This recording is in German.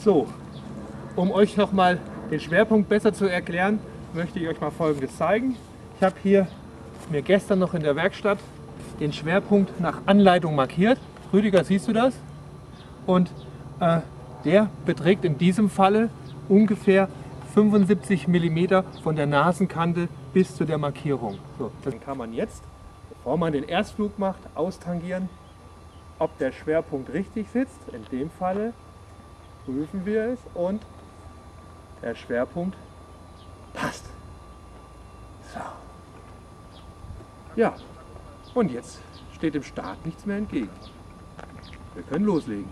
So, um euch nochmal den Schwerpunkt besser zu erklären, möchte ich euch mal Folgendes zeigen. Ich habe hier mir gestern noch in der Werkstatt den Schwerpunkt nach Anleitung markiert. Rüdiger, siehst du das? Und der beträgt in diesem Falle ungefähr 75 mm von der Nasenkante bis zu der Markierung. So, dann kann man jetzt, bevor man den Erstflug macht, austangieren, ob der Schwerpunkt richtig sitzt. In dem Falle prüfen wir es und der Schwerpunkt passt. So. Ja, und jetzt steht dem Start nichts mehr entgegen. Wir können loslegen.